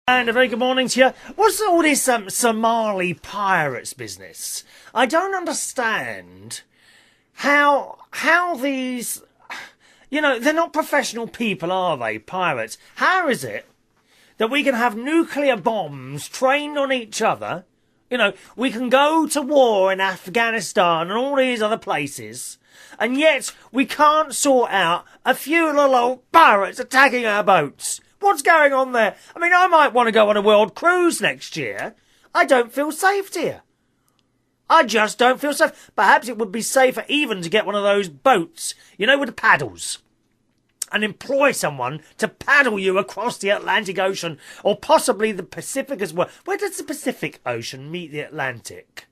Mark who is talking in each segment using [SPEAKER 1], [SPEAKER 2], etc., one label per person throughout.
[SPEAKER 1] And a very good morning to you. What's all this Somali pirates business? I don't understand how these, they're not professional people, are they, pirates? How is it that we can have nuclear bombs trained on each other? We can go to war in Afghanistan and all these other places, and yet we can't sort out a few little old pirates attacking our boats. What's going on there? I mean, I might want to go on a world cruise next year. I don't feel safe here. I just don't feel safe. Perhaps it would be safer even to get one of those boats, with the paddles, and employ someone to paddle you across the Atlantic Ocean, or possibly the Pacific as well. Where does the Pacific Ocean meet the Atlantic?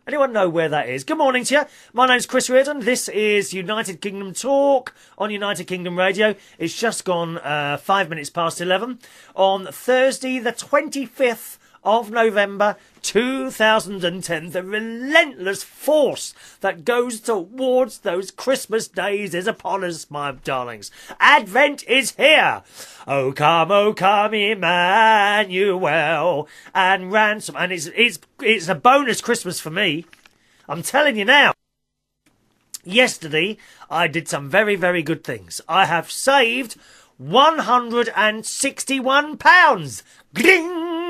[SPEAKER 1] Anyone know where that is? Good morning to you. My name's Chris Reardon. This is United Kingdom Talk on United Kingdom Radio. It's just gone 5 minutes past 11 on Thursday, the 25th of November 2010. The relentless force that goes towards those Christmas days is upon us, my darlings. Advent is here. O come, Emmanuel, and ransom. And it's a bonus Christmas for me. I'm telling you now. Yesterday, I did some very, very good things. I have saved £161. Gling!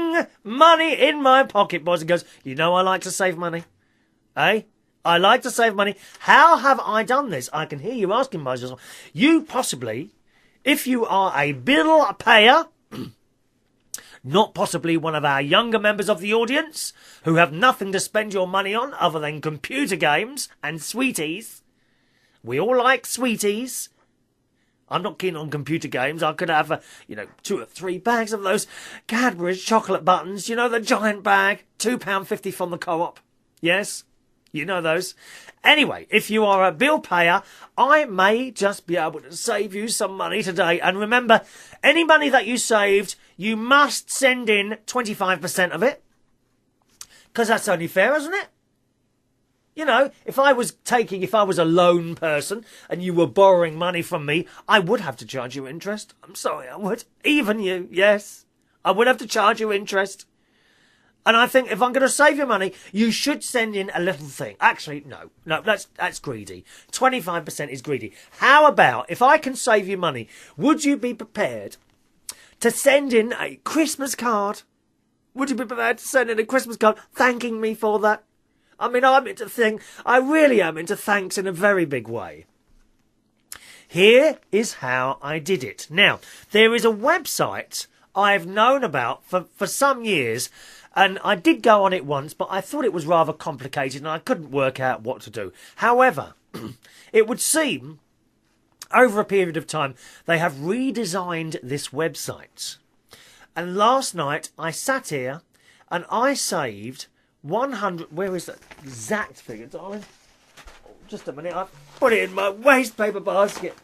[SPEAKER 1] Money in my pocket, boys and girls. I like to save money. Eh? I like to save money. How have I done this? I can hear you asking myself. You possibly, if you are a bill payer, not possibly one of our younger members of the audience who have nothing to spend your money on other than computer games and sweeties. We all like sweeties. I'm not keen on computer games. I could have, 2 or 3 bags of those Cadbury's chocolate buttons. The giant bag. £2.50 from the co-op. Yes, you know those. Anyway, if you are a bill payer, I may just be able to save you some money today. And remember, any money that you saved, you must send in 25% of it. Because that's only fair, isn't it? If I was a loan person and you were borrowing money from me, I would have to charge you interest. I'm sorry, I would. Even you, yes. I would have to charge you interest. And I think if I'm going to save you money, you should send in a little thing. Actually, no, that's greedy. 25% is greedy. How about, if I can save you money, would you be prepared to send in a Christmas card? Would you be prepared to send in a Christmas card thanking me for that? I mean, I really am into thanks in a very big way. Here is how I did it. Now, there is a website I've known about for some years, and I did go on it once, but I thought it was rather complicated and I couldn't work out what to do. However, it would seem, over a period of time, they have redesigned this website. And last night, I sat here and I saved 100, where is that exact figure, darling? Oh, just a minute, I've put it in my waste paper basket.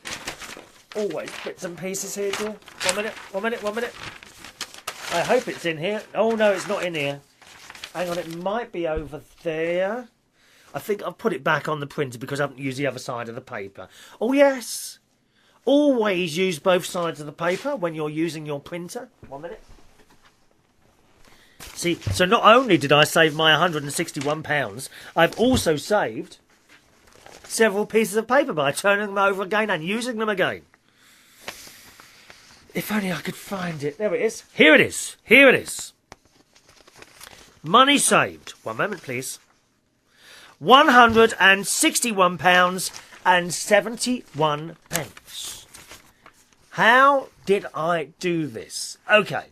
[SPEAKER 1] Always bits and pieces here, dear. One minute. I hope it's in here. Oh, no, it's not in here. Hang on, it might be over there. I think I've put it back on the printer because I haven't used the other side of the paper. Oh, yes. Always use both sides of the paper when you're using your printer. 1 minute. See, so not only did I save my £161, I've also saved several pieces of paper by turning them over again and using them again. If only I could find it. There it is. Here it is. Money saved. 1 moment, please. £161.71. How did I do this? Okay.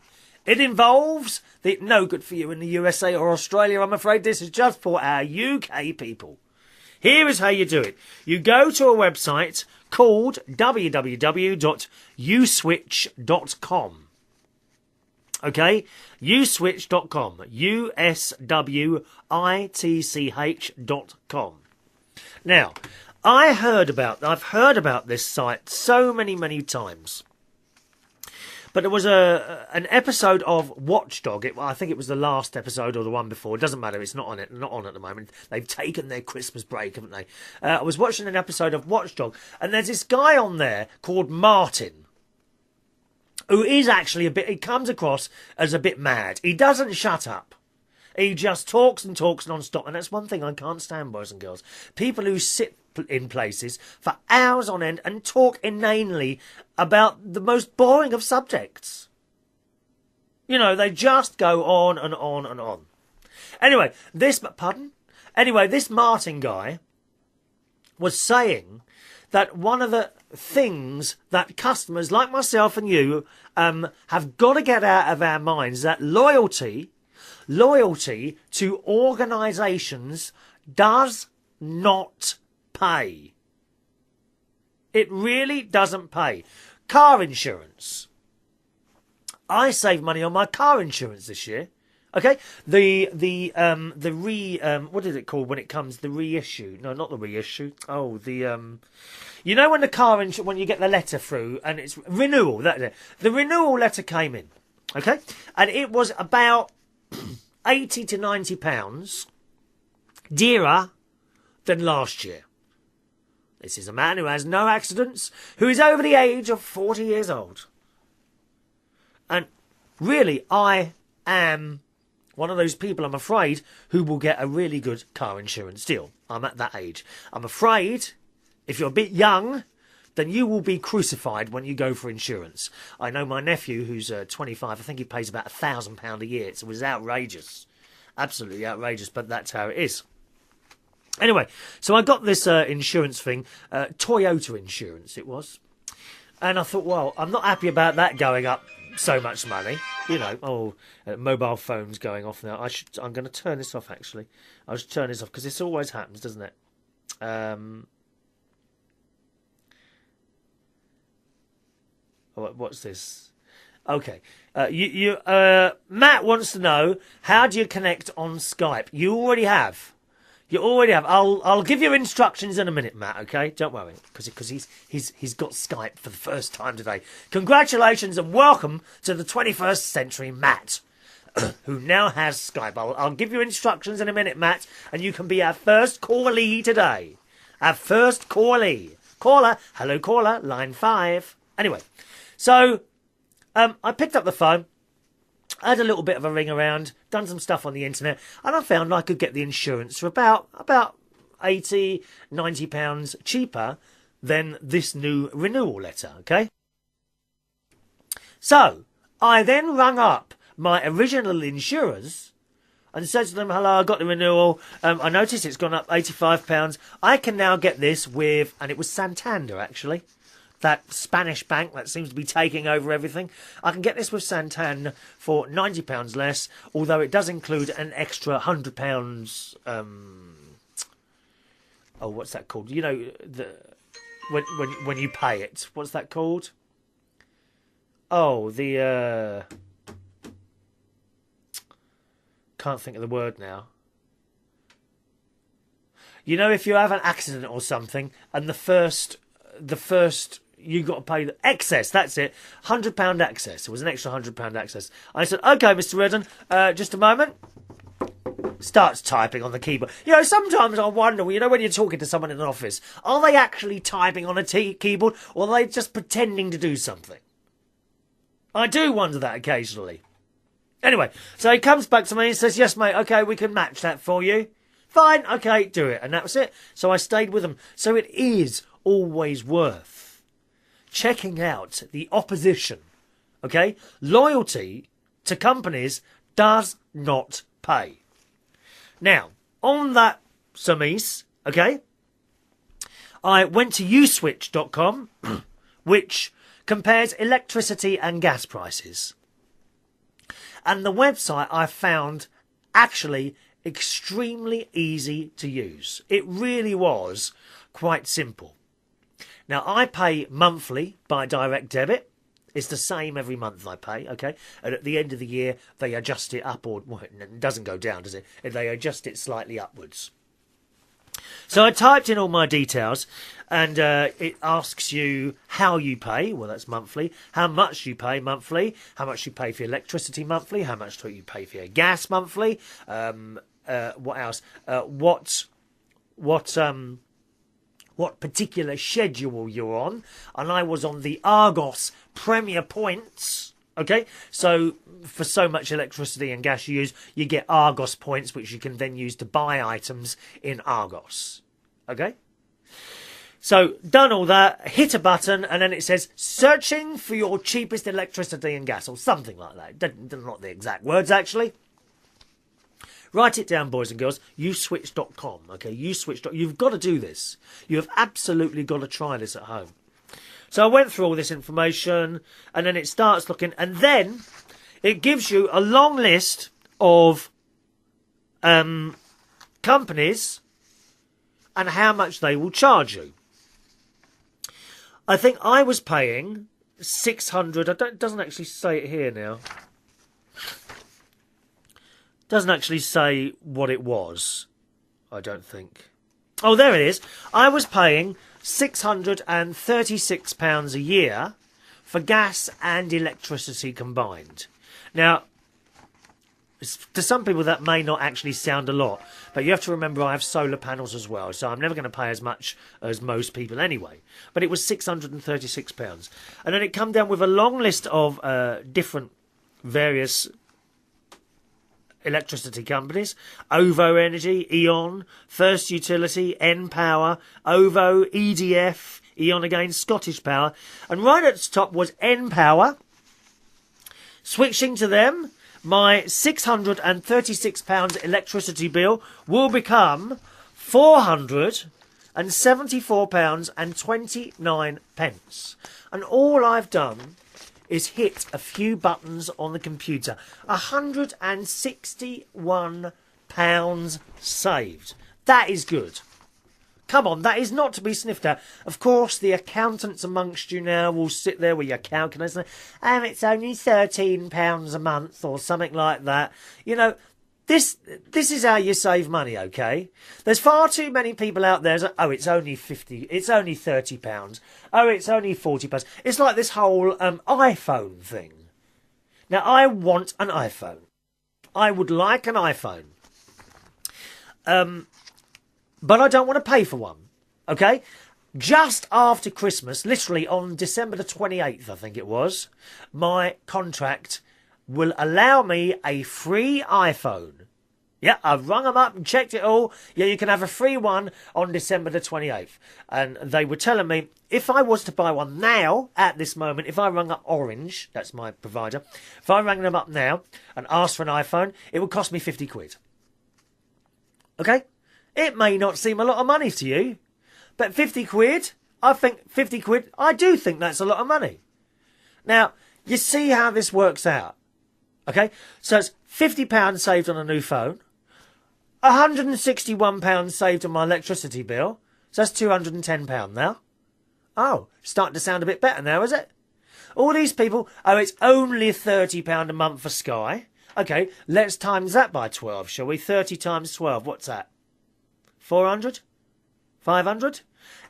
[SPEAKER 1] It involves no good for you in the USA or Australia, I'm afraid. This is just for our UK people. Here is how you do it. You go to a website called www.uswitch.com. Okay? uswitch.com. USWITCH.com. Now, I've heard about this site so many times. But there was an episode of Watchdog. I think it was the last episode or the one before. It doesn't matter. It's not on at the moment. They've taken their Christmas break, haven't they? I was watching an episode of Watchdog, and there's this guy on there called Martin. who is actually he comes across as a bit mad. He doesn't shut up. He just talks and talks non-stop. And that's one thing I can't stand, boys and girls. People who sit in places for hours on end and talk inanely about the most boring of subjects. You know, they just go on and on and on. Anyway, this Martin guy was saying that one of the things that customers like myself and you have got to get out of our minds, that loyalty to organisations does not pay. It really doesn't pay. Car insurance. I saved money on my car insurance this year. Okay, what is it called when it comes, the reissue? No, not the reissue. Oh, you know when the car when you get the letter through and it's renewal. That's it. The renewal letter came in. Okay, and it was about £80 to £90 dearer than last year. This is a man who has no accidents, who is over the age of 40 years old. And really, I am one of those people, I'm afraid, who will get a really good car insurance deal. I'm at that age. I'm afraid, if you're a bit young, then you will be crucified when you go for insurance. I know my nephew, who's 25, I think he pays about £1,000 a year. It was outrageous. Absolutely outrageous, but that's how it is. Anyway, so I got this insurance thing, Toyota insurance it was. And I thought, well, I'm not happy about that going up so much money. You know, mobile phones going off now. I'm going to turn this off, actually. I'll just turn this off, because this always happens, doesn't it? What's this? Okay. Matt wants to know, how do you connect on Skype? You already have. I'll give you instructions in a minute, Matt, okay? Don't worry, because he's got Skype for the first time today. Congratulations and welcome to the 21st century, Matt, who now has Skype. I'll give you instructions in a minute, Matt, and you can be our first callee today. Our first callee. Caller, hello caller, line 5. Anyway, so I picked up the phone. I had a little bit of a ring around, done some stuff on the internet, and I found I could get the insurance for about £80, £90 cheaper than this new renewal letter, okay? So, I then rang up my original insurers and said to them, hello, I got the renewal, I noticed it's gone up £85. I can now get this with, and it was Santander actually, that Spanish bank that seems to be taking over everything. I can get this with Santander for £90 less, although it does include an extra £100. What's that called? You know, when you pay it, what's that called? Oh, can't think of the word now. You know, if you have an accident or something, and the first. You got to pay the excess. That's it. £100 excess. It was an extra £100 excess. I said, okay, Mr. Reardon, just a moment. Starts typing on the keyboard. You know, sometimes I wonder, you know, when you're talking to someone in an office, are they actually typing on a keyboard, or are they just pretending to do something? I do wonder that occasionally. Anyway, so he comes back to me and says, yes, mate, okay, we can match that for you. Fine, okay, do it. And that was it. So I stayed with him. So it is always worth checking out the opposition, okay? Loyalty to companies does not pay. Now, on that surmise, okay, I went to uswitch.com, which compares electricity and gas prices. And the website I found actually extremely easy to use. It really was quite simple. Now, I pay monthly by direct debit. It's the same every month I pay, okay? And at the end of the year, they adjust it up, or well, it doesn't go down, does it? They adjust it slightly upwards. So I typed in all my details, and it asks you how you pay. Well, that's monthly. How much you pay monthly. How much you pay for your electricity monthly. How much do you pay for your gas monthly. What else? what particular schedule you're on, and I was on the Argos Premier Points. Okay, so for so much electricity and gas you use, you get Argos points, which you can then use to buy items in Argos. Okay? So, done all that, hit a button, and then it says, searching for your cheapest electricity and gas, or something like that. Not the exact words, actually. Write it down, boys and girls. Uswitch.com. Okay, uswitch.com. You've got to do this. You have absolutely got to try this at home. So I went through all this information, and then it starts looking, and then it gives you a long list of companies and how much they will charge you. I think I was paying 600. It doesn't actually say it here now. Doesn't actually say what it was, I don't think. Oh, there it is. I was paying £636 a year for gas and electricity combined. Now, to some people that may not actually sound a lot, but you have to remember I have solar panels as well, so I'm never going to pay as much as most people anyway. But it was £636. And then it come down with a long list of different various electricity companies: OVO Energy, E.ON, First Utility, N-Power, OVO, EDF, E.ON again, Scottish Power. And right at the top was N-Power. Switching to them, my £636 electricity bill will become £474.29. And all I've done is hit a few buttons on the computer. £161 saved. That is good. Come on, that is not to be sniffed at. Of course, the accountants amongst you now will sit there with your calculators and it's only £13 a month or something like that. You know, this is how you save money, okay? There's far too many people out there that, oh, it's only £50, it's only £30, oh, it's only £40. It's like this whole iPhone thing. Now, I want an iPhone. I would like an iPhone. But I don't want to pay for one, okay? Just after Christmas, literally on December the 28th, I think it was, my contract will allow me a free iPhone. Yeah, I've rung them up and checked it all. Yeah, you can have a free one on December the 28th. And they were telling me, if I was to buy one now, at this moment, if I rung up Orange, that's my provider, if I rang them up now and asked for an iPhone, it would cost me 50 quid. Okay? It may not seem a lot of money to you, but 50 quid, I think 50 quid, I do think that's a lot of money. Now, you see how this works out. Okay, so it's £50 saved on a new phone, £161 saved on my electricity bill, so that's £210 now. Oh, starting to sound a bit better now, is it? All these people, oh, it's only £30 a month for Sky. Okay, let's times that by 12, shall we? 30 times 12, what's that? 400? 500?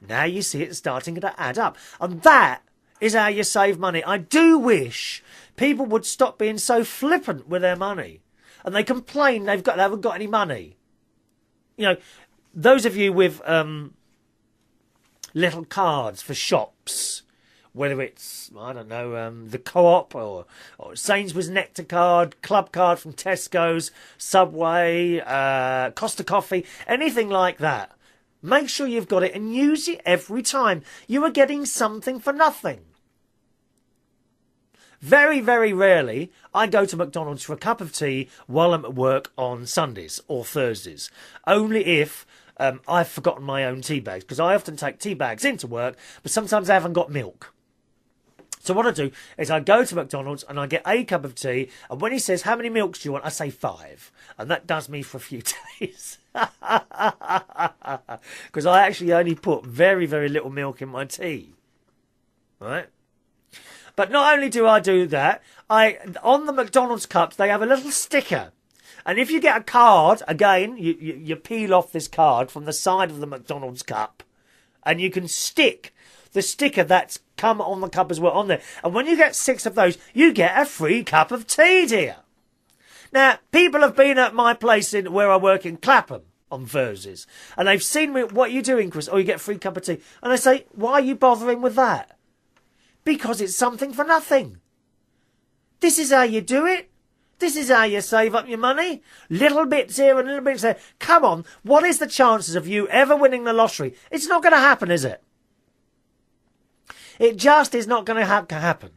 [SPEAKER 1] Now you see it starting to add up. And that is how you save money. I do wish people would stop being so flippant with their money. And they complain they haven't got any money. You know, those of you with little cards for shops, whether it's, I don't know, the Co-op or Sainsbury's Nectar card, Club card from Tesco's, Subway, Costa Coffee, anything like that. Make sure you've got it and use it every time. You are getting something for nothing. Very, very rarely I go to McDonald's for a cup of tea while I'm at work on Sundays or Thursdays. Only if I've forgotten my own tea bags, because I often take tea bags into work, but sometimes I haven't got milk. So what I do is I go to McDonald's and I get a cup of tea, and when he says, how many milks do you want? I say 5. And that does me for a few days. Because I actually only put very, very little milk in my tea. Right? But not only do I do that, on the McDonald's cups, they have a little sticker. And if you get a card, again, you peel off this card from the side of the McDonald's cup, and you can stick the sticker that's come on the cup as well on there. And when you get 6 of those, you get a free cup of tea, dear. Now, people have been at my place where I work in Clapham. on Thursdays. And they've seen me, what are you doing, Chris? Oh, you get a free cup of tea. And I say, why are you bothering with that? Because it's something for nothing. This is how you do it. This is how you save up your money. Little bits here and little bits there. Come on, what is the chances of you ever winning the lottery? It's not going to happen, is it? It just is not going to happen.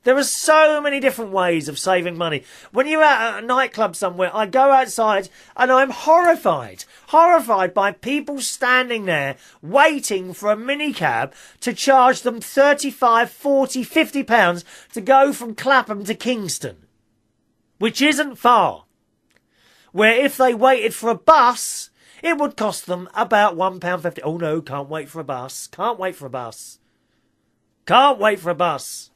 [SPEAKER 1] There are so many different ways of saving money. When you're at a nightclub somewhere, I go outside and I'm horrified. Horrified by people standing there waiting for a minicab to charge them 35, 40, 50 pounds to go from Clapham to Kingston. Which isn't far. Where if they waited for a bus, it would cost them about £1.50. Oh no, can't wait for a bus. Can't wait for a bus. Can't wait for a bus.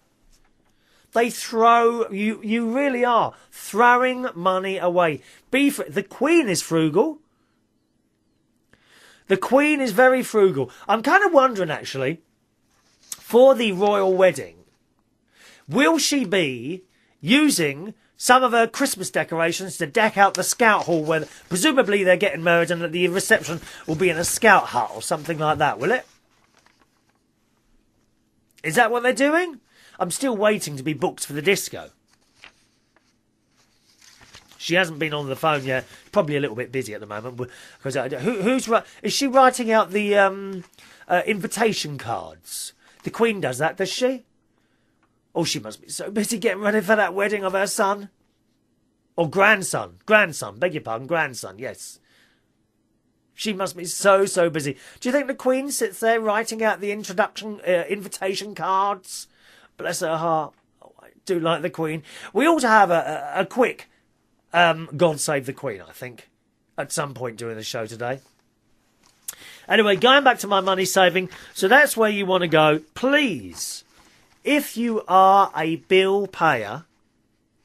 [SPEAKER 1] They throw, you really are throwing money away. The Queen is frugal. The Queen is very frugal. I'm kind of wondering actually, for the royal wedding, will she be using some of her Christmas decorations to deck out the Scout Hall where presumably they're getting married and the reception will be in a Scout hut or something like that, will it? Is that what they're doing? I'm still waiting to be booked for the disco. She hasn't been on the phone yet. Probably a little bit busy at the moment. Because is she writing out the invitation cards? The Queen does that, does she? Oh, she must be so busy getting ready for that wedding of her son. Or grandson. Grandson, beg your pardon, grandson, yes. She must be so busy. Do you think the Queen sits there writing out the invitation cards? Bless her heart. Oh, I do like the Queen. We ought to have a quick God Save the Queen, I think, at some point during the show today. Anyway, going back to my money saving. So that's where you want to go. Please, if you are a bill payer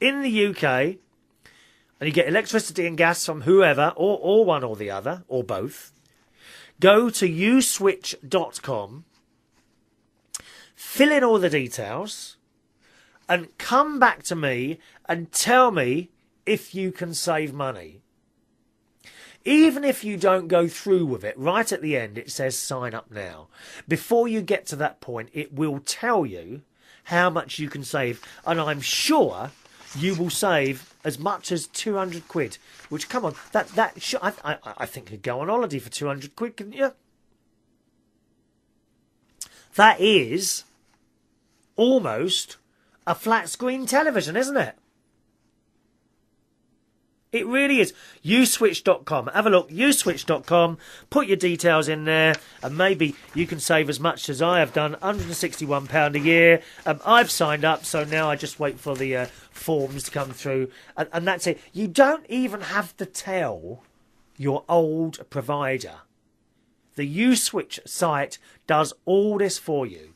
[SPEAKER 1] in the UK and you get electricity and gas from whoever, or one or the other, or both, go to uswitch.com, fill in all the details, and come back to me and tell me if you can save money. Even if you don't go through with it, right at the end it says sign up now. Before you get to that point, it will tell you how much you can save, and I'm sure you will save as much as 200 quid. Which, come on, I think could go on holiday for 200 quid, couldn't you? That is almost a flat screen television, isn't it? It really is. Uswitch.com. Have a look. Uswitch.com. Put your details in there, and maybe you can save as much as I have done. £161 a year. I've signed up, so now I just wait for the forms to come through, and that's it. You don't even have to tell your old provider. The Uswitch site does all this for you.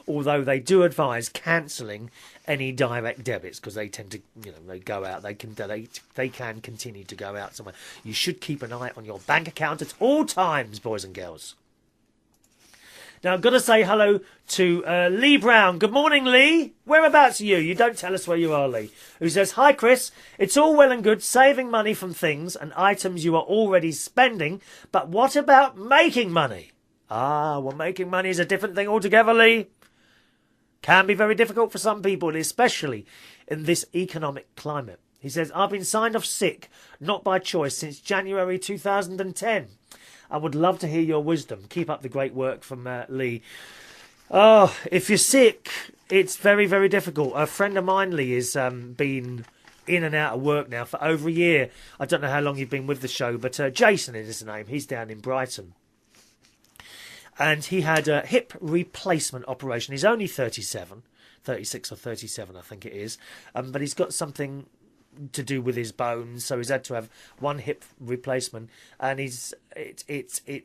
[SPEAKER 1] Although they do advise cancelling any direct debits because they tend to, they go out. They can continue to go out somewhere. You should keep an eye on your bank account at all times, boys and girls. Now, I've got to say hello to Lee Brown. Good morning, Lee. Whereabouts are you? You don't tell us where you are, Lee. Who says, hi, Chris. It's all well and good saving money from things and items you are already spending, but what about making money? Well, making money is a different thing altogether, Lee. Can be very difficult for some people, especially in this economic climate. He says, I've been signed off sick, not by choice, since January 2010. I would love to hear your wisdom. Keep up the great work from Lee. Oh, if you're sick, it's very, very difficult. A friend of mine, Lee, has been in and out of work now for over a year. I don't know how long you've been with the show, but Jason is his name. He's down in Brighton. And he had a hip replacement operation. He's only 37, 36 or 37, I think it is. But he's got something to do with his bones, so he's had to have one hip replacement. And it's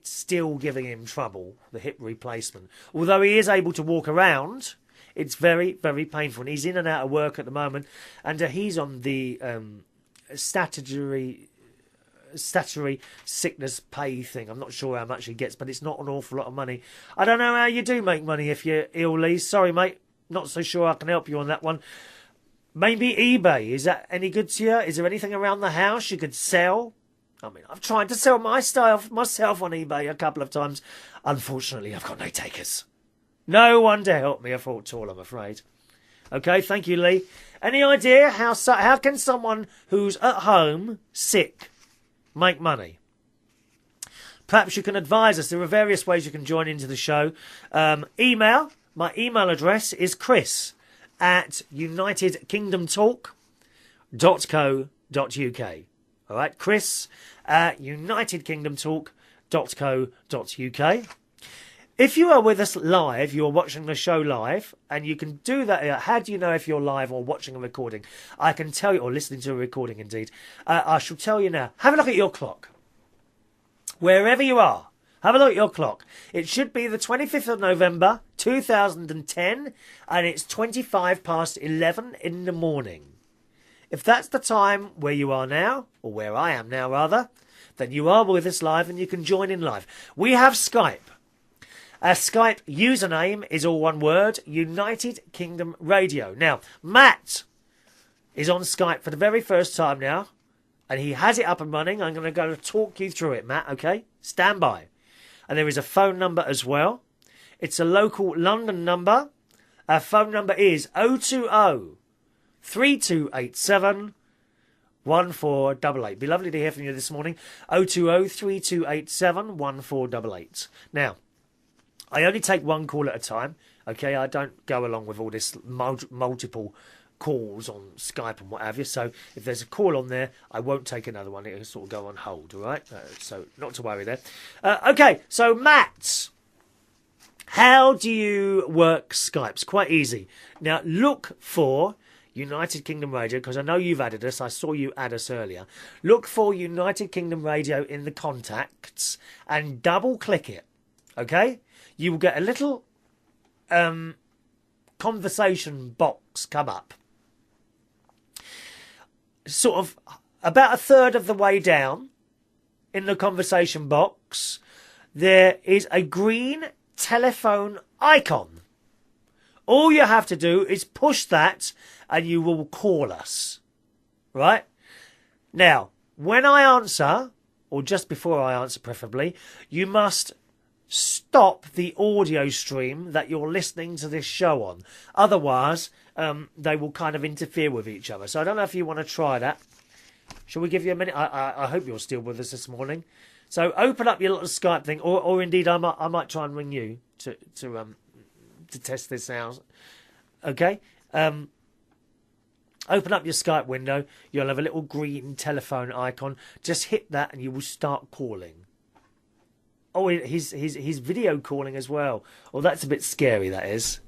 [SPEAKER 1] still giving him trouble, the hip replacement. Although he is able to walk around, it's very, very painful. And he's in and out of work at the moment. And he's on the statutory sickness pay thing. I'm not sure how much he gets, but it's not an awful lot of money. I don't know how you do make money if you're ill, Lee. Sorry, mate. Not so sure I can help you on that one. Maybe eBay. Is that any good to you? Is there anything around the house you could sell I mean, I've tried to sell my stuff myself on eBay a couple of times. Unfortunately, I've got no takers. No one to help me at all, I'm afraid. Okay, thank you, Lee. Any idea how can someone who's at home, sick, make money? Perhaps you can advise us. There are various ways you can join into the show. Email. My email address is chris@unitedkingdomtalk.co.uk. All right, chris@unitedkingdomtalk.co.uk. If you are with us live, you're watching the show live, and you can do that. How do you know if you're live or watching a recording? I can tell you, or listening to a recording indeed. I shall tell you now. Have a look at your clock. Wherever you are, have a look at your clock. It should be the 25th of November, 2010, and it's 25 past 11 in the morning. If that's the time where you are now, or where I am now rather, then you are with us live and you can join in live. We have Skype. Our Skype username is all one word, United Kingdom Radio. Now, Matt is on Skype for the very first time now, and he has it up and running. I'm going to go talk you through it, Matt, okay? Stand by. And there is a phone number as well. It's a local London number. Our phone number is 020 3287 1488. Be lovely to hear from you this morning. 020 3287 1488. Now, I only take one call at a time, okay? I don't go along with all this multiple calls on Skype and what have you. So if there's a call on there, I won't take another one. It'll sort of go on hold, all right? So not to worry there. Okay, so Matt, how do you work Skype? It's quite easy. Now, look for United Kingdom Radio, because I know you've added us. I saw you add us earlier. Look for United Kingdom Radio in the contacts and double-click it, okay? You will get a little conversation box come up. Sort of about a third of the way down in the conversation box, there is a green telephone icon. All you have to do is push that and you will call us. Right? Now, when I answer, or just before I answer preferably, you must stop the audio stream that you're listening to this show on. Otherwise, they will kind of interfere with each other. So I don't know if you want to try that. Shall we give you a minute? I hope you're still with us this morning. So open up your little Skype thing, or indeed I might try and ring you to test this out. Okay? Open up your Skype window. You'll have a little green telephone icon. Just hit that and you will start calling. Oh, he's video calling as well. Oh, that's a bit scary, that is.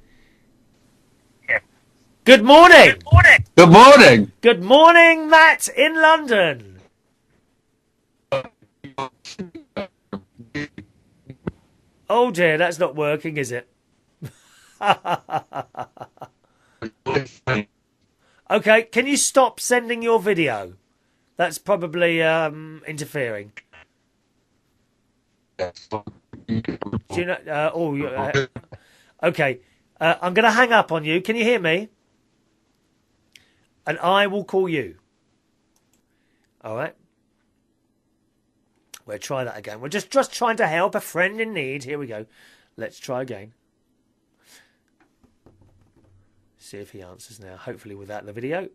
[SPEAKER 1] Yeah. Good morning!
[SPEAKER 2] Good morning! Good morning!
[SPEAKER 1] Good morning, Matt, in London. Oh dear, that's not working, is it? Okay, can you stop sending your video? That's probably interfering. Do you know? Okay. I'm going to hang up on you. Can you hear me? And I will call you. All right. We'll try that again. We're just trying to help a friend in need. Here we go. Let's try again. See if he answers now. Hopefully without the video.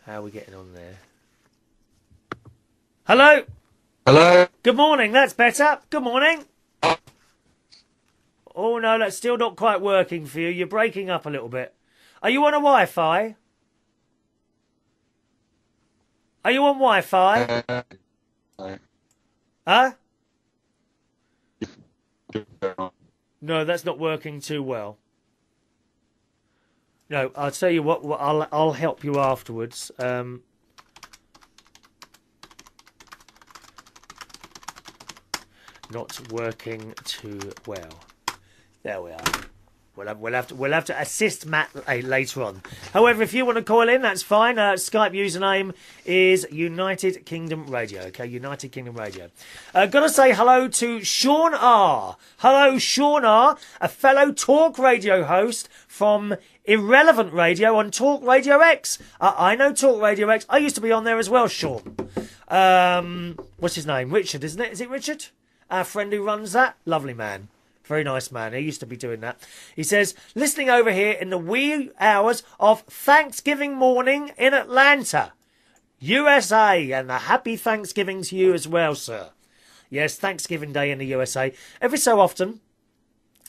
[SPEAKER 1] How are we getting on there? Hello?
[SPEAKER 2] Hello?
[SPEAKER 1] Good morning, that's better. Good morning. Oh no, that's still not quite working for you. You're breaking up a little bit. Are you on a Wi-Fi? Are you on Wi-Fi? Huh? No, that's not working too well. No, I'll tell you what. I'll help you afterwards. Not working too well. There we are. We'll have to assist Matt later on. However, if you want to call in, that's fine. Skype username is United Kingdom Radio. Okay, United Kingdom Radio. Gotta say hello to Sean R. Hello, Sean R, a fellow talk radio host from Irrelevant Radio on Talk Radio X. I know Talk Radio X. I used to be on there as well, Sean. What's his name? Richard, isn't it? Is it Richard? Our friend who runs that? Lovely man. Very nice man. He used to be doing that. He says, listening over here in the wee hours of Thanksgiving morning in Atlanta, USA. And a happy Thanksgiving to you as well, sir. Yes, Thanksgiving Day in the USA. Every so often,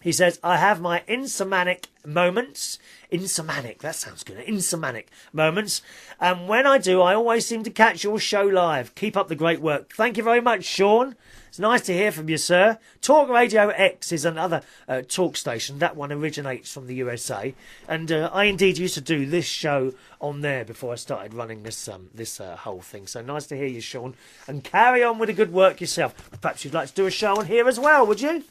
[SPEAKER 1] he says, I have my insomanic moments. Insomanic, that sounds good. Insomanic moments. And when I do, I always seem to catch your show live. Keep up the great work. Thank you very much, Sean. It's nice to hear from you, sir. Talk Radio X is another talk station. That one originates from the USA. And I indeed used to do this show on there before I started running this whole thing. So nice to hear you, Sean. And carry on with the good work yourself. Perhaps you'd like to do a show on here as well, would you?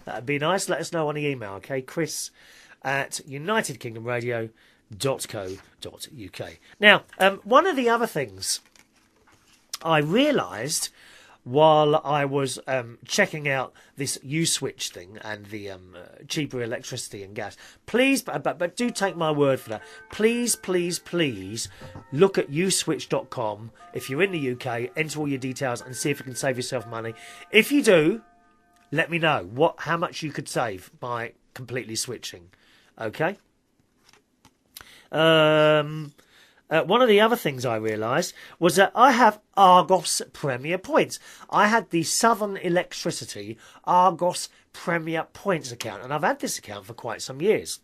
[SPEAKER 1] That'd be nice. Let us know on the email, okay? chris@unitedkingdomradio.co.uk. Now, one of the other things I realised while I was checking out this U-switch thing and the cheaper electricity and gas, please, but do take my word for that. Please, please, please look at uswitch.com. If you're in the UK, enter all your details and see if you can save yourself money. If you do, let me know how much you could save by completely switching. Okay? One of the other things I realised was that I have Argos Premier Points. I had the Southern Electricity Argos Premier Points account, and I've had this account for quite some years.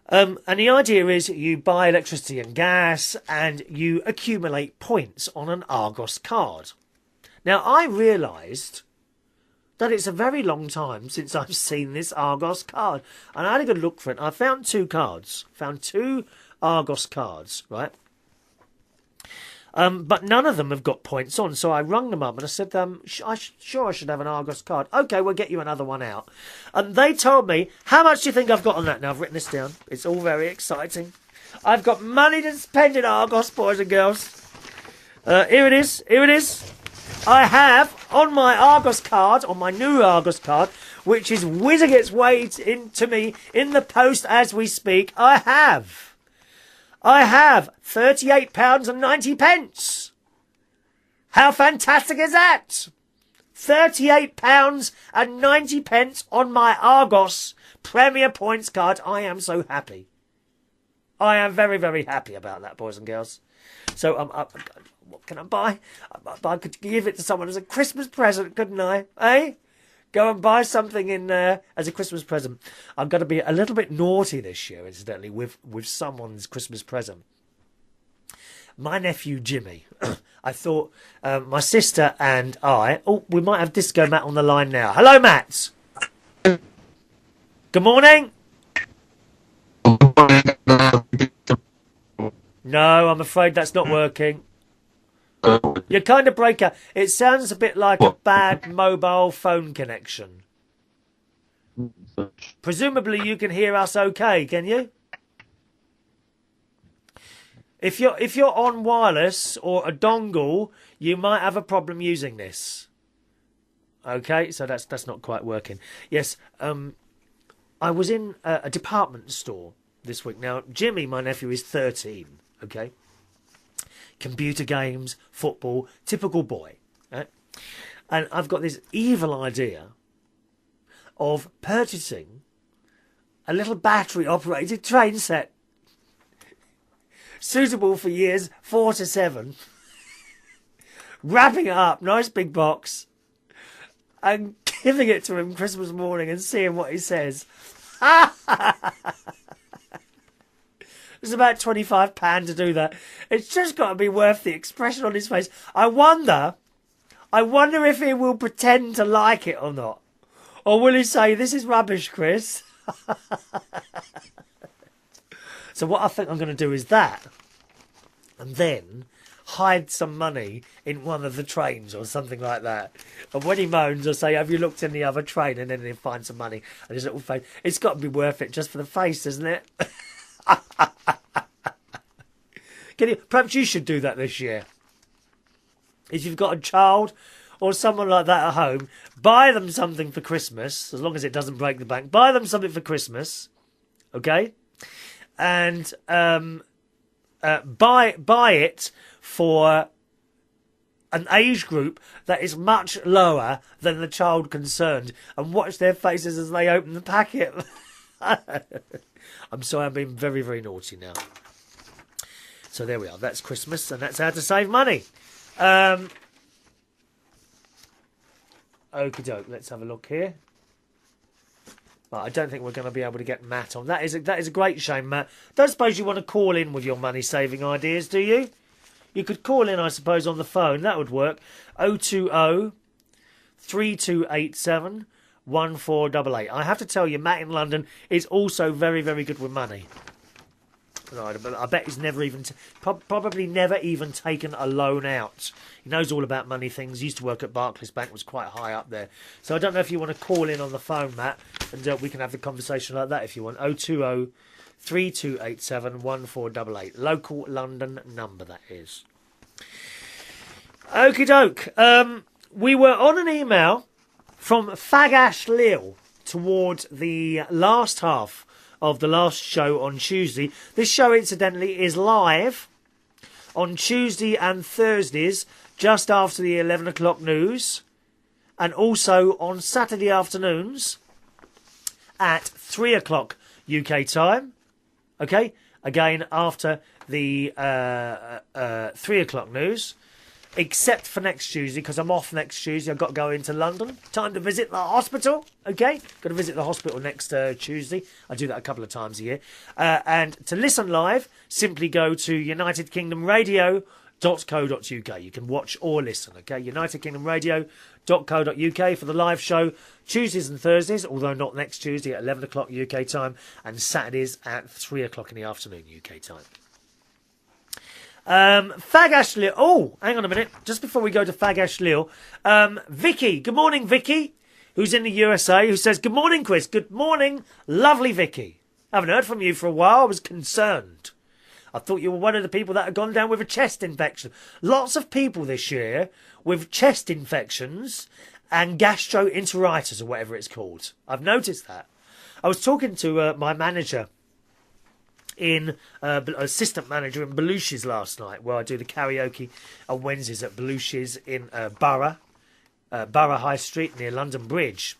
[SPEAKER 1] And the idea is you buy electricity and gas, and you accumulate points on an Argos card. Now, I realised that it's a very long time since I've seen this Argos card. And I had a good look for it. I found two cards. Found two Argos cards, right? But none of them have got points on. So I rung them up and I said, I should have an Argos card. Okay, we'll get you another one out. And they told me, how much do you think I've got on that? Now, I've written this down. It's all very exciting. I've got money to spend in Argos, boys and girls. Here it is. Here it is. I have on my Argos card, on my new Argos card, which is whizzing its way into me in the post as we speak, I have £38.90. How fantastic is that? £38.90 on my Argos Premier Points card. I am so happy. I am very, very happy about that, boys and girls. So what can I buy? I could give it to someone as a Christmas present, couldn't I? Eh? Go and buy something in as a Christmas present. I'm going to be a little bit naughty this year, incidentally, with someone's Christmas present. My nephew Jimmy. I thought my sister and I... Oh, we might have Disco Matt on the line now. Hello, Matt. Good morning. No, I'm afraid that's not working. You kind of break up. It sounds a bit like a bad mobile phone connection. Presumably you can hear us okay, can you? If you're on wireless or a dongle, you might have a problem using this. Okay, so that's not quite working. Yes, I was in a department store this week. Now, Jimmy, my nephew, is 13, okay? Computer games, football, typical boy. Right? And I've got this evil idea of purchasing a little battery-operated train set suitable for years 4 to 7, wrapping it up, nice big box, and giving it to him Christmas morning and seeing what he says. It's about £25 to do that. It's just got to be worth the expression on his face. I wonder if he will pretend to like it or not. Or will he say, this is rubbish, Chris? So what I think I'm going to do is that. And then hide some money in one of the trains or something like that. And when he moans, I say, have you looked in the other train? And then he'll find some money. And his little face, it's got to be worth it just for the face, isn't it? Perhaps you should do that this year. If you've got a child or someone like that at home, buy them something for Christmas, as long as it doesn't break the bank. Buy them something for Christmas, okay? And buy it for an age group that is much lower than the child concerned, and watch their faces as they open the packet. I'm sorry, I'm being very, very naughty now. So there we are. That's Christmas, and that's how to save money. Okie doke. Let's have a look here. But I don't think we're going to be able to get Matt on. That is a great shame, Matt. Don't suppose you want to call in with your money-saving ideas, do you? You could call in, I suppose, on the phone. That would work. 020 3287 1488. I have to tell you, Matt in London is also very, very good with money. Right, but I bet he's never even, probably never even taken a loan out. He knows all about money things. He used to work at Barclays Bank, was quite high up there. So I don't know if you want to call in on the phone, Matt, and we can have the conversation like that if you want. 020 3287 1488. Local London number, that is. Okie doke. We were on an email from Fag Ash Lil towards the last half of the last show on Tuesday. This show, incidentally, is live on Tuesday and Thursdays just after the 11 o'clock news, and also on Saturday afternoons at 3 o'clock UK time. Okay, again after the 3 o'clock news, except for next Tuesday, because I'm off next Tuesday. I've got to go into London. Time to visit the hospital. Okay, got to visit the hospital next Tuesday. I do that a couple of times a year. And to listen live, simply go to unitedkingdomradio.co.uk. You can watch or listen. Okay, unitedkingdomradio.co.uk for the live show Tuesdays and Thursdays, although not next Tuesday at 11 o'clock UK time, and Saturdays at 3 o'clock in the afternoon UK time. Fag Ash Lil. Oh, hang on a minute. Just before we go to Fag Ash Lil, Vicky. Good morning, Vicky, who's in the USA, who says, good morning, Chris. Good morning, lovely Vicky. I haven't heard from you for a while. I was concerned. I thought you were one of the people that had gone down with a chest infection. Lots of people this year with chest infections and gastroenteritis, or whatever it's called. I've noticed that. I was talking to my manager, assistant manager in Belushi's last night, where I do the karaoke on Wednesdays at Belushi's in Borough High Street near London Bridge.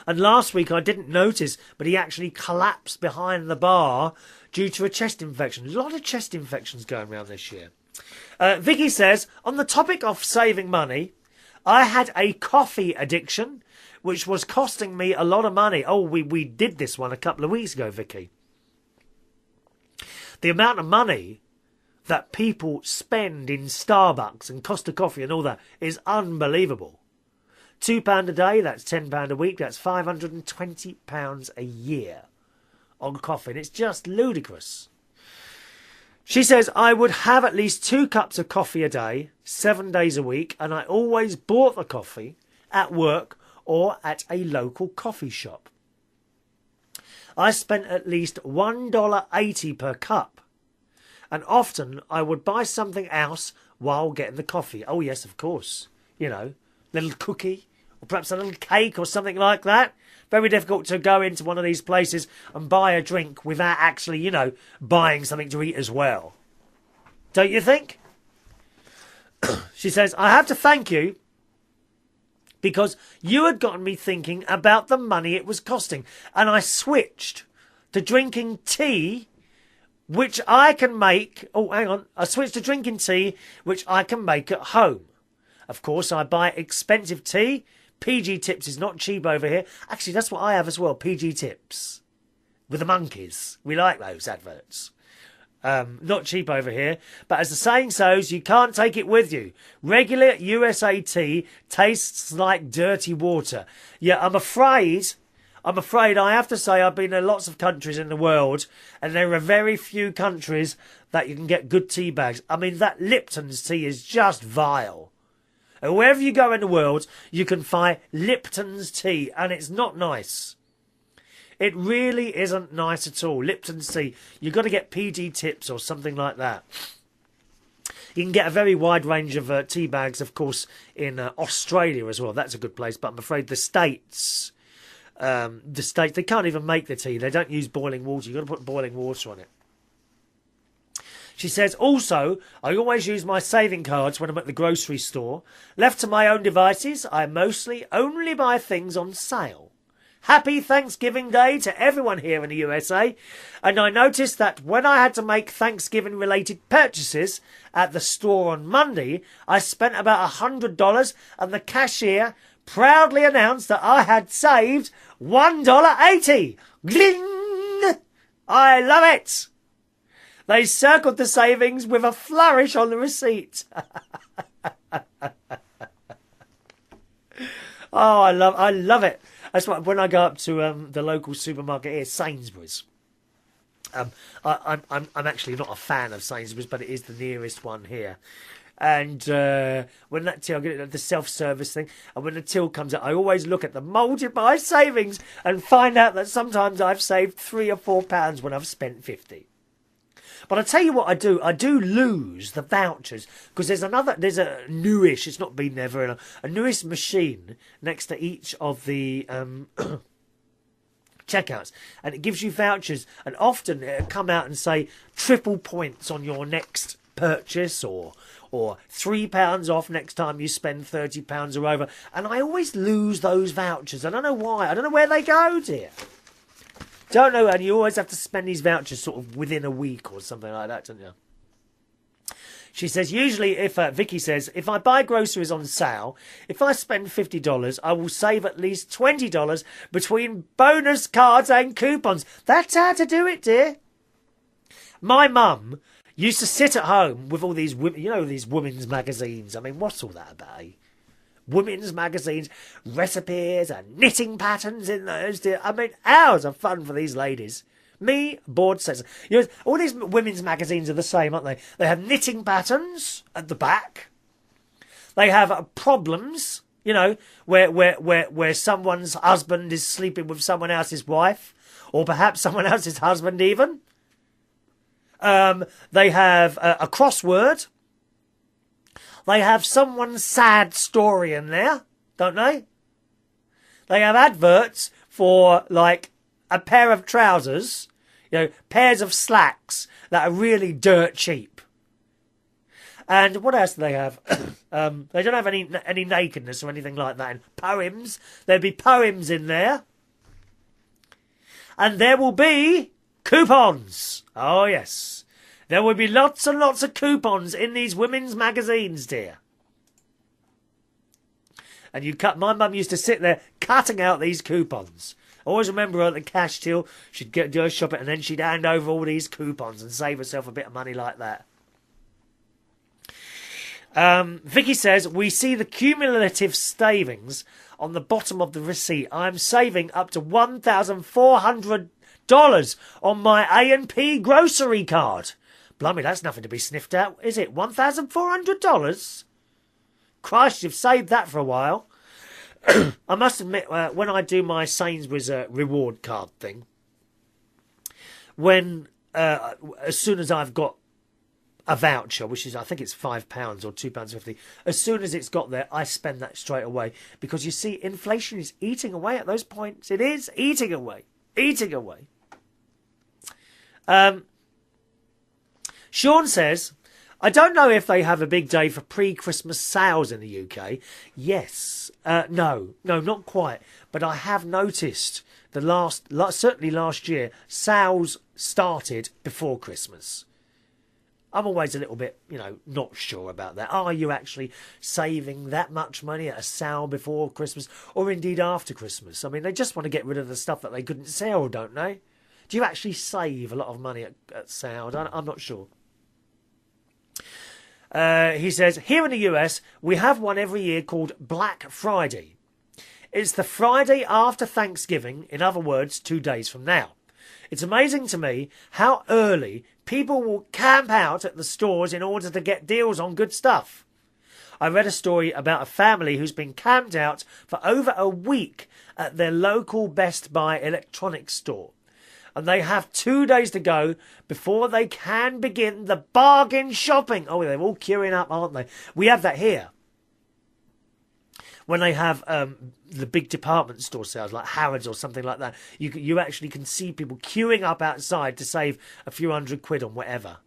[SPEAKER 1] And last week I didn't notice, but he actually collapsed behind the bar due to a chest infection. A lot of chest infections going around this year. Vicky says, on the topic of saving money, I had a coffee addiction, which was costing me a lot of money. Oh, we did this one a couple of weeks ago, Vicky. The amount of money that people spend in Starbucks and Costa Coffee and all that is unbelievable. £2 a day, that's £10 a week, that's £520 a year on coffee. And it's just ludicrous. She says, I would have at least 2 cups of coffee a day, 7 days a week, and I always bought the coffee at work or at a local coffee shop. I spent at least $1.80 per cup, and often I would buy something else while getting the coffee. Oh yes, of course. You know, little cookie, or perhaps a little cake or something like that. Very difficult to go into one of these places and buy a drink without actually, you know, buying something to eat as well. Don't you think? She says, I have to thank you, because you had gotten me thinking about the money it was costing. And I switched to drinking tea, which I can make... Oh, hang on. I switched to drinking tea, which I can make at home. Of course, I buy expensive tea. PG Tips is not cheap over here. Actually, that's what I have as well, PG Tips. With the monkeys. We like those adverts. Not cheap over here, but as the saying goes, you can't take it with you. Regular USA tea tastes like dirty water. Yeah, I'm afraid I'm afraid I have to say I've been in lots of countries in the world, and there are very few countries that you can get good tea bags. I mean, that Lipton's tea is just vile. And wherever you go in the world, you can find Lipton's tea, and it's not nice. It really isn't nice at all. Lipton's tea. You've got to get PG Tips or something like that. You can get a very wide range of tea bags, of course, in Australia as well. That's a good place. But I'm afraid the States, they can't even make the tea. They don't use boiling water. You've got to put boiling water on it. She says, also, I always use my saving cards when I'm at the grocery store. Left to my own devices, I mostly only buy things on sale. Happy Thanksgiving Day to everyone here in the USA. And I noticed that when I had to make Thanksgiving-related purchases at the store on Monday, I spent about $100, and the cashier proudly announced that I had saved $1.80. Gling! I love it! They circled the savings with a flourish on the receipt. Oh, I love it. That's why when I go up to the local supermarket here, Sainsbury's. I'm actually not a fan of Sainsbury's, but it is the nearest one here. And when that till, I get the self-service thing, and when the till comes out, I always look at the multiply savings and find out that sometimes I've saved £3 or £4 when I've spent 50. But I tell you what I do lose the vouchers, because there's a newish, it's not been there very long, a newish machine next to each of the checkouts, and it gives you vouchers, and often it'll come out and say triple points on your next purchase, or £3 off next time you spend £30 or over, and I always lose those vouchers. I don't know why. I don't know where they go, dear. Don't know, and you always have to spend these vouchers sort of within a week or something like that, don't you? She says, usually Vicky says, if I buy groceries on sale, if I spend $50, I will save at least $20 between bonus cards and coupons. That's how to do it, dear. My mum used to sit at home with all these, these women's magazines. I mean, what's all that about, eh? Women's magazines, recipes and knitting patterns in those, dear. I mean, hours of fun for these ladies. Me, bored says. All these women's magazines are the same, aren't they? They have knitting patterns at the back. They have problems, where someone's husband is sleeping with someone else's wife, or perhaps someone else's husband even. They have a crossword. They have someone's sad story in there, don't they? They have adverts for, like, a pair of trousers, pairs of slacks that are really dirt cheap. And what else do they have? They don't have any nakedness or anything like that. And poems. There'll be poems in there. And there will be coupons. Oh, yes. There will be lots and lots of coupons in these women's magazines, dear. And my mum used to sit there cutting out these coupons. I always remember her at the cash till she'd do her shopping, and then she'd hand over all these coupons and save herself a bit of money like that. Vicky says, we see the cumulative savings on the bottom of the receipt. I'm saving up to $1,400 on my A&P grocery card. Blimey, that's nothing to be sniffed at, is it? $1,400? Christ, you've saved that for a while. I must admit, when I do my Sainsbury's reward card thing, as soon as I've got a voucher, which is, I think it's £5 or £2.50, as soon as it's got there, I spend that straight away. Because you see, inflation is eating away at those points. It is eating away. Eating away. Sean says, I don't know if they have a big day for pre-Christmas sales in the UK. Yes. No, not quite. But I have noticed certainly last year, sales started before Christmas. I'm always a little bit, not sure about that. Are you actually saving that much money at a sale before Christmas or indeed after Christmas? I mean, they just want to get rid of the stuff that they couldn't sell, don't they? Do you actually save a lot of money at sales? I'm not sure. He says, here in the US, we have one every year called Black Friday. It's the Friday after Thanksgiving, in other words, 2 days from now. It's amazing to me how early people will camp out at the stores in order to get deals on good stuff. I read a story about a family who's been camped out for over a week at their local Best Buy electronics store. And they have 2 days to go before they can begin the bargain shopping. Oh, they're all queuing up, aren't they? We have that here. When they have the big department store sales like Harrods or something like that, you actually can see people queuing up outside to save a few £100 on whatever.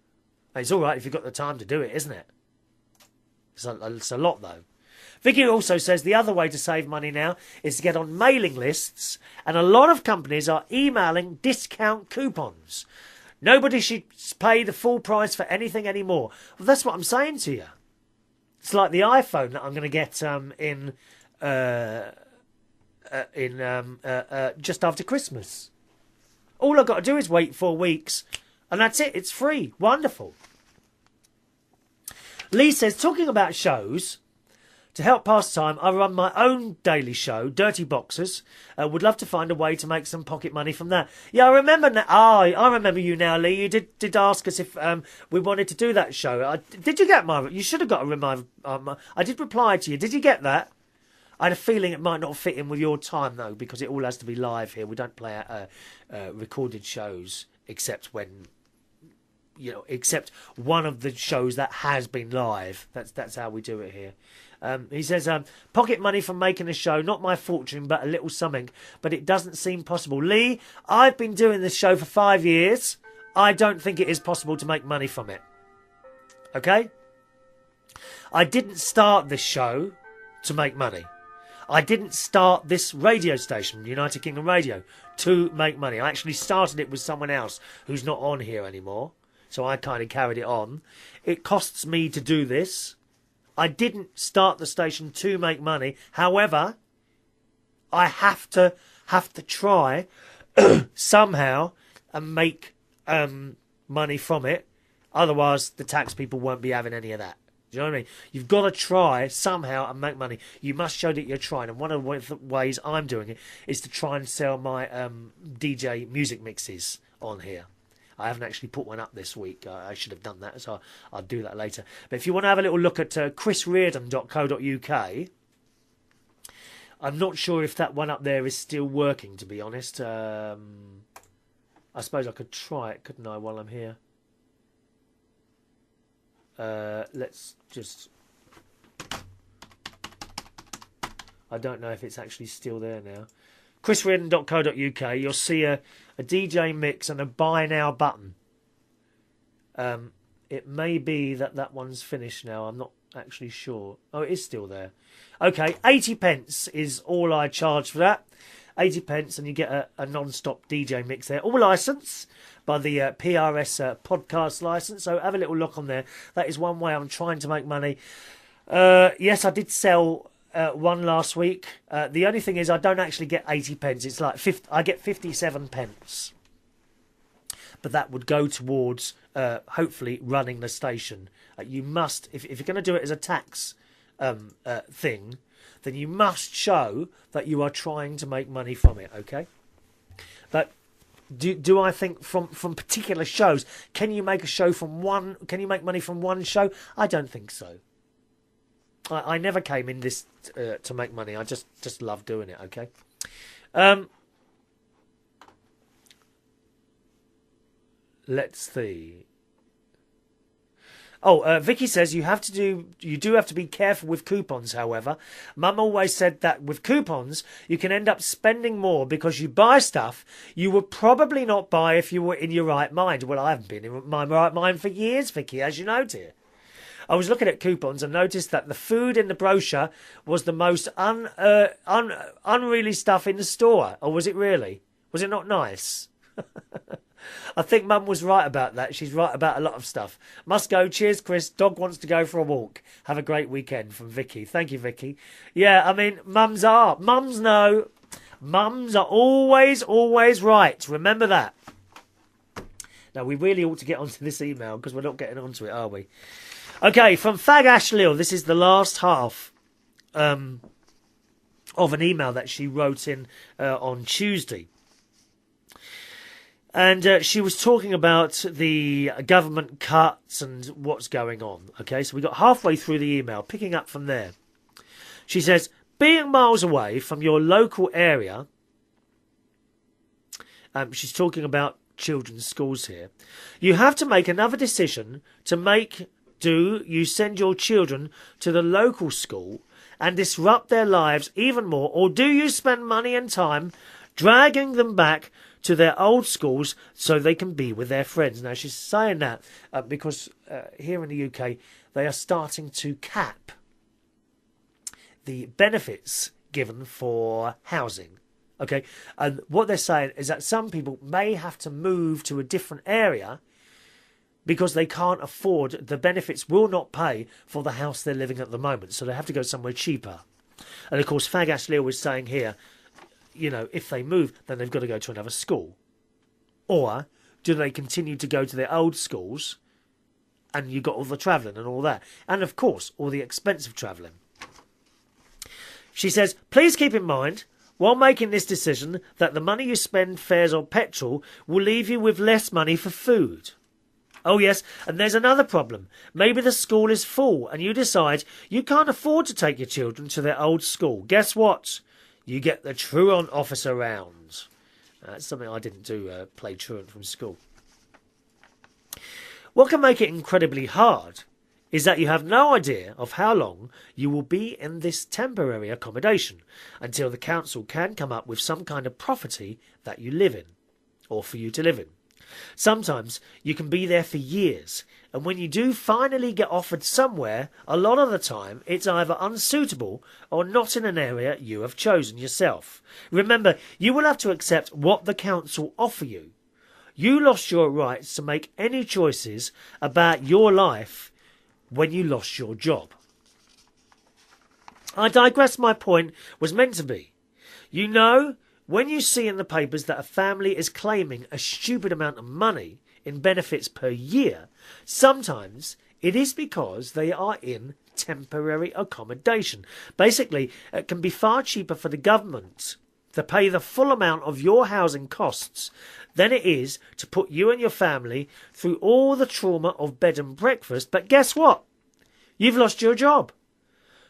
[SPEAKER 1] And it's all right if you've got the time to do it, isn't it? It's a lot, though. Vicky also says the other way to save money now is to get on mailing lists, and a lot of companies are emailing discount coupons. Nobody should pay the full price for anything anymore. Well, that's what I'm saying to you. It's like the iPhone that I'm going to get just after Christmas. All I've got to do is wait 4 weeks, and that's it. It's free. Wonderful. Lee says, talking about shows, to help pass time, I run my own daily show, Dirty Boxers. Would love to find a way to make some pocket money from that. Yeah, I remember now. I remember you now, Lee. You did ask us if we wanted to do that show. Did you get my? You should have got a reminder. I did reply to you. Did you get that? I had a feeling it might not fit in with your time though, because it all has to be live here. We don't play recorded shows except when. Except one of the shows that has been live. That's how we do it here. He says, pocket money from making a show, not my fortune, but a little something. But it doesn't seem possible. Lee, I've been doing this show for 5 years. I don't think it is possible to make money from it. Okay? I didn't start this show to make money. I didn't start this radio station, United Kingdom Radio, to make money. I actually started it with someone else who's not on here anymore. So I kind of carried it on. It costs me to do this. I didn't start the station to make money. However, I have to try somehow and make money from it. Otherwise, the tax people won't be having any of that. Do you know what I mean? You've got to try somehow and make money. You must show that you're trying. And one of the ways I'm doing it is to try and sell my DJ music mixes on here. I haven't actually put one up this week. I should have done that, so I'll do that later. But if you want to have a little look at chrisreardon.co.uk, I'm not sure if that one up there is still working, to be honest. I suppose I could try it, couldn't I, while I'm here? Let's just... I don't know if it's actually still there now. chrisreardon.co.uk, you'll see a DJ mix and a buy now button. It may be that one's finished now. I'm not actually sure. Oh, it is still there. Okay, 80 pence is all I charge for that. 80 pence and you get a non-stop DJ mix there. All licensed by the PRS podcast license. So have a little look on there. That is one way I'm trying to make money. Yes, I did sell... one last week. The only thing is I don't actually get 80 pence. It's like I get 57 pence. But that would go towards hopefully running the station. You must, if you're going to do it as a tax thing, then you must show that you are trying to make money from it, okay? But do I think from particular shows, can you make money from one show? I don't think so. I never came in this to make money. I just love doing it, okay? Let's see. Oh, Vicky says you do have to be careful with coupons, however. Mum always said that with coupons, you can end up spending more because you buy stuff you would probably not buy if you were in your right mind. Well, I haven't been in my right mind for years, Vicky, as you know, dear. I was looking at coupons and noticed that the food in the brochure was the most unreally stuff in the store. Or was it really? Was it not nice? I think Mum was right about that. She's right about a lot of stuff. Must go. Cheers, Chris. Dog wants to go for a walk. Have a great weekend from Vicky. Thank you, Vicky. Yeah, I mean, mums know. Mums are always right. Remember that. Now, we really ought to get onto this email because we're not getting onto it, are we? Okay, from Fag Ash Lil. This is the last half of of an email that she wrote in on Tuesday. And she was talking about the government cuts and what's going on. Okay, so we got halfway through the email, picking up from there. She says, being miles away from your local area, she's talking about children's schools here, you have to make another decision to make. Do you send your children to the local school and disrupt their lives even more, or do you spend money and time dragging them back to their old schools so they can be with their friends? Now, she's saying that because here in the UK, they are starting to cap the benefits given for housing. Okay, and what they're saying is that some people may have to move to a different area because they can't afford, the benefits will not pay for the house they're living at the moment, so they have to go somewhere cheaper. And of course, Fag Ash Lil was saying here, you know, if they move, then they've got to go to another school. Or do they continue to go to their old schools and you've got all the travelling and all that? And of course, all the expensive travelling. She says, please keep in mind, while making this decision, that the money you spend fares on petrol will leave you with less money for food. Oh yes, and there's another problem. Maybe the school is full and you decide you can't afford to take your children to their old school. Guess what? You get the truant officer round. That's something I didn't do, play truant from school. What can make it incredibly hard is that you have no idea of how long you will be in this temporary accommodation until the council can come up with some kind of property that you live in, or for you to live in. Sometimes you can be there for years, and when you do finally get offered somewhere, a lot of the time it's either unsuitable or not in an area you have chosen yourself. Remember, you will have to accept what the council offer you. You lost your rights to make any choices about your life when you lost your job. I digress. My point was meant to be, you know, when you see in the papers that a family is claiming a stupid amount of money in benefits per year, sometimes it is because they are in temporary accommodation. Basically, it can be far cheaper for the government to pay the full amount of your housing costs than it is to put you and your family through all the trauma of bed and breakfast. But guess what? You've lost your job.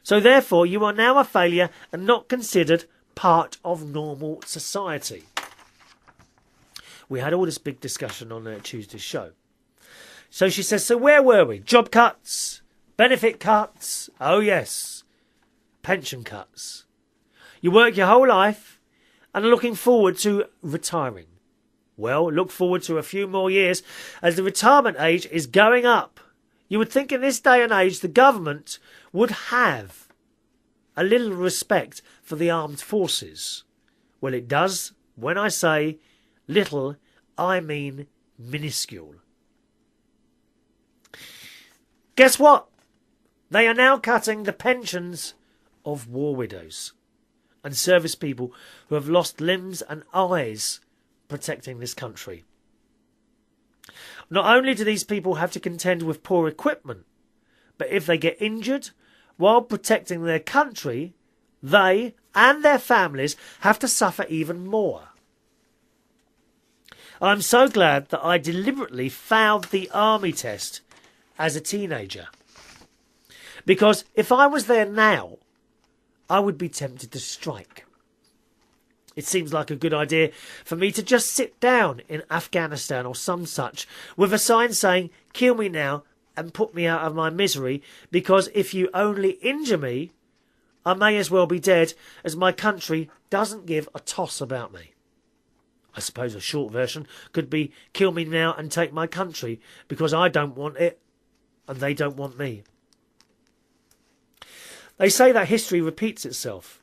[SPEAKER 1] So therefore, you are now a failure and not considered part of normal society. We had all this big discussion on Tuesday's show. So she says, so where were we? Job cuts? Benefit cuts? Oh yes. Pension cuts. You work your whole life and are looking forward to retiring. Well, look forward to a few more years as the retirement age is going up. You would think in this day and age the government would have a little respect for the armed forces. Well, it does. When I say little, I mean minuscule. Guess what? They are now cutting the pensions of war widows and service people who have lost limbs and eyes protecting this country. Not only do these people have to contend with poor equipment, but if they get injured while protecting their country, they and their families have to suffer even more. I'm so glad that I deliberately failed the army test as a teenager. Because if I was there now, I would be tempted to strike. It seems like a good idea for me to just sit down in Afghanistan or some such with a sign saying, kill me now and put me out of my misery, because if you only injure me, I may as well be dead, as my country doesn't give a toss about me. I suppose a short version could be, kill me now and take my country, because I don't want it and they don't want me. They say that history repeats itself.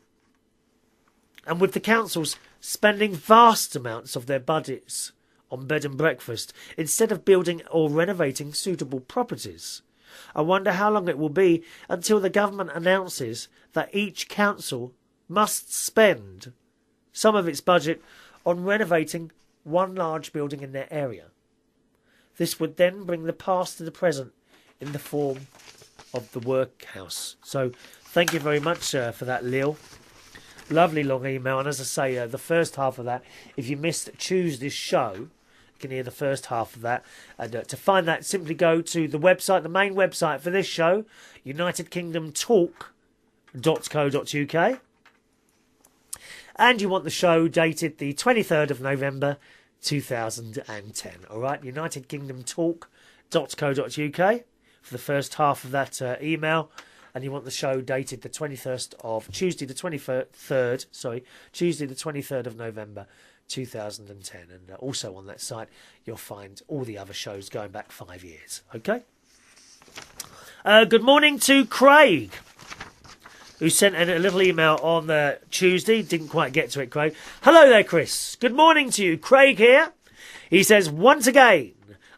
[SPEAKER 1] And with the councils spending vast amounts of their budgets on bed and breakfast instead of building or renovating suitable properties, I wonder how long it will be until the government announces that each council must spend some of its budget on renovating one large building in their area. This would then bring the past to the present in the form of the workhouse. So thank you very much for that, Lil. Lovely long email. And as I say, the first half of that, if you missed Tuesday's show, you can hear the first half of that. And to find that, simply go to the website, the main website for this show, unitedkingdomtalk.co.uk. And you want the show dated the 23rd of November 2010. All right, unitedkingdomtalk.co.uk for the first half of that email. And you want the show dated the 21st of Tuesday the 23rd of November 2010. And also on that site, you'll find all the other shows going back 5 years. Okay? Good morning to Craig, who sent in a little email on Tuesday. Didn't quite get to it, Craig. Hello there, Chris. Good morning to you. Craig here. He says, once again,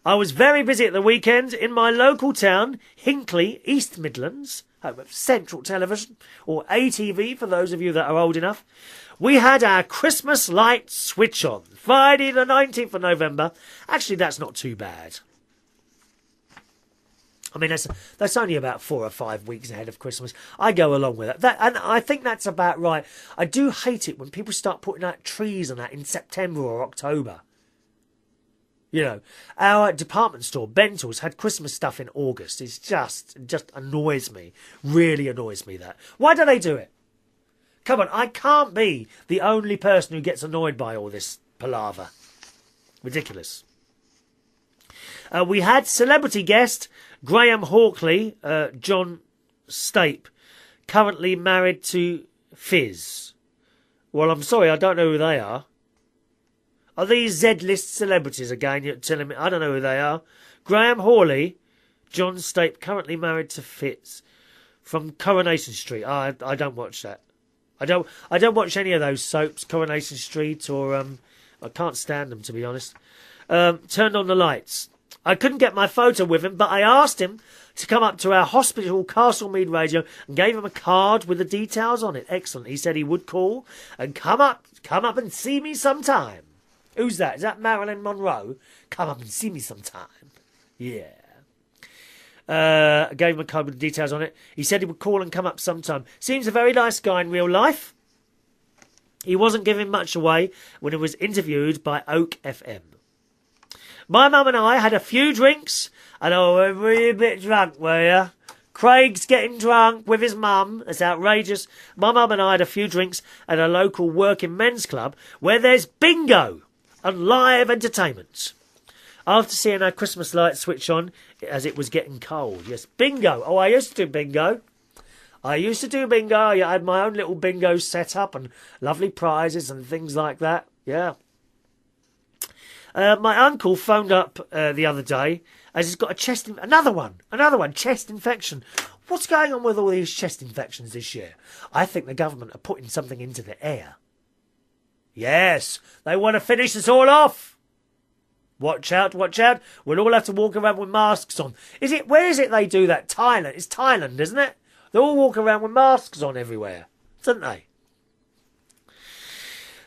[SPEAKER 1] I was very busy at the weekend in my local town, Hinckley, East Midlands, home of Central Television, or ATV for those of you that are old enough. We had our Christmas light switch on, Friday the 19th of November. Actually, that's not too bad. I mean, that's only about 4 or 5 weeks ahead of Christmas. I go along with that. And I think that's about right. I do hate it when people start putting out trees and that in September or October. You know, our department store, Bentl's, had Christmas stuff in August. It's just annoys me. Really annoys me that. Why do they do it? Come on, I can't be the only person who gets annoyed by all this palaver. Ridiculous. We had celebrity guest Graham Hawkley, John Stape, currently married to Fizz. Well, I'm sorry, I don't know who they are. Are these Z-list celebrities again? You're telling me I don't know who they are. Graham Hawley, John Stape, currently married to Fitz from Coronation Street. I don't watch that. I don't watch any of those soaps, Coronation Street or I can't stand them, to be honest. Turned on the lights. I couldn't get my photo with him, but I asked him to come up to our hospital Castlemead radio and gave him a card with the details on it. Excellent. He said he would call and come up and see me sometime. Who's that? Is that Marilyn Monroe? Come up and see me sometime. Yeah. I gave him a card with the details on it. He said he would call and come up sometime. Seems a very nice guy in real life. He wasn't giving much away when he was interviewed by Oak FM. My mum and I had a few drinks and I was really a bit drunk, were you? Craig's getting drunk with his mum. That's outrageous. My mum and I had a few drinks at a local working men's club where there's bingo and live entertainment. After seeing our Christmas lights switch on as it was getting cold. Yes, bingo. Oh, I used to do bingo. I had my own little bingo set up and lovely prizes and things like that. Yeah. My uncle phoned up the other day as he's got a chest chest infection. What's going on with all these chest infections this year? I think the government are putting something into the air. Yes, they want to finish us all off. Watch out. We'll all have to walk around with masks on. Where is it they do that? Thailand. It's Thailand, isn't it? They all walk around with masks on everywhere, don't they?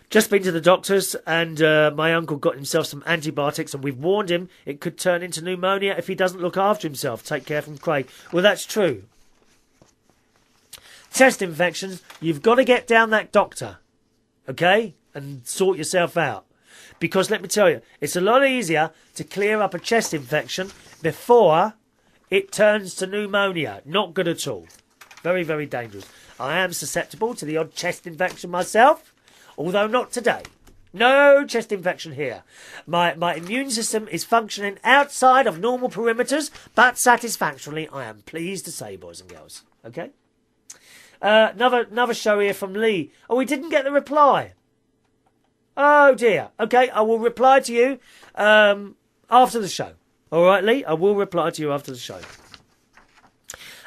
[SPEAKER 1] Just been to the doctors and my uncle got himself some antibiotics and we've warned him it could turn into pneumonia if he doesn't look after himself. Take care from Craig. Well, that's true. Chest infections, you've got to get down that doctor, okay, and sort yourself out. Because let me tell you, it's a lot easier to clear up a chest infection before it turns to pneumonia. Not good at all. Very, very dangerous. I am susceptible to the odd chest infection myself. Although not today. No chest infection here. My immune system is functioning outside of normal perimeters, but satisfactorily, I am pleased to say, boys and girls. Okay? Another show here from Lee. Oh, we didn't get the reply. Oh, dear. Okay, I will reply to you after the show. All right, Lee? I will reply to you after the show.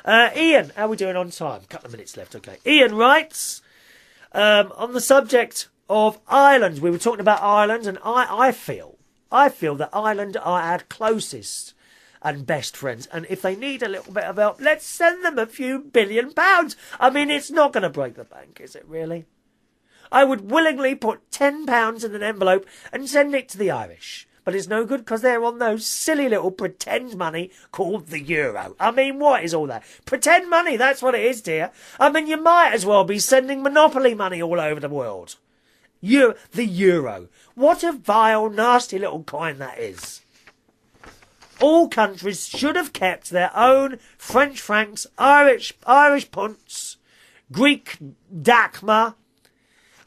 [SPEAKER 1] Ian, how are we doing on time? Couple of minutes left, okay. Ian writes... on the subject of Ireland, we were talking about Ireland, and I feel that Ireland are our closest and best friends, and if they need a little bit of help, let's send them a few £billion. I mean, it's not going to break the bank, is it really? I would willingly put £10 in an envelope and send it to the Irish, but but it's no good because they're on those silly little pretend money called the euro. I mean, what is all that? Pretend money, that's what it is, dear. I mean, you might as well be sending Monopoly money all over the world. The euro. What a vile, nasty little coin that is. All countries should have kept their own French francs, Irish punts, Greek drachma.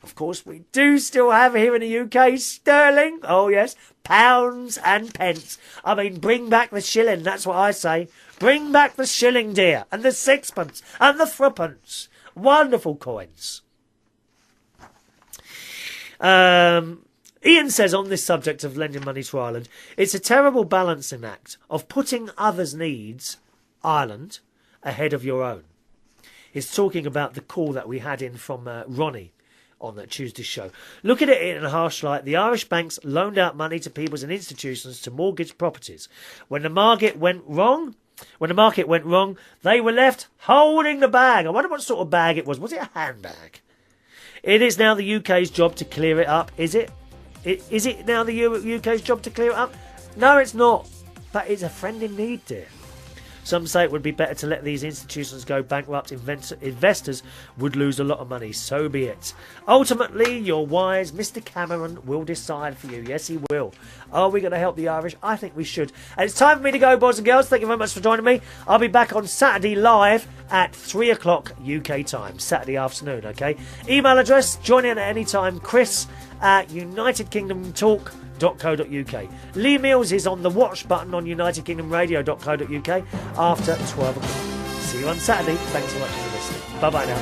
[SPEAKER 1] Of course, we do still have here in the UK sterling. Oh, yes. Pounds and pence. I mean, bring back the shilling. That's what I say. Bring back the shilling, dear. And the sixpence. And the threepence. Wonderful coins. Ian says on this subject of lending money to Ireland, it's a terrible balancing act of putting others' needs, Ireland, ahead of your own. He's talking about the call that we had in from Ronnie on that Tuesday show. Look at it in a harsh light. The Irish banks loaned out money to people and institutions to mortgage properties. When the market went wrong, they were left holding the bag. I wonder what sort of bag it was. Was it a handbag? It is now the UK's job to clear it up, is it? Is it now the UK's job to clear it up? No, it's not. But it's a friend in need, dear. Some say it would be better to let these institutions go bankrupt. Investors would lose a lot of money. So be it. Ultimately, your wise Mr. Cameron will decide for you. Yes, he will. Are we going to help the Irish? I think we should. And it's time for me to go, boys and girls. Thank you very much for joining me. I'll be back on Saturday live at 3 o'clock UK time. Saturday afternoon, okay? Email address, join in at any time. Chris@UnitedKingdomTalk.co.uk. Lee Mills is on the watch button on UnitedKingdomRadio.co.uk after 12 o'clock. See you on Saturday. Thanks so much for listening. Bye-bye now.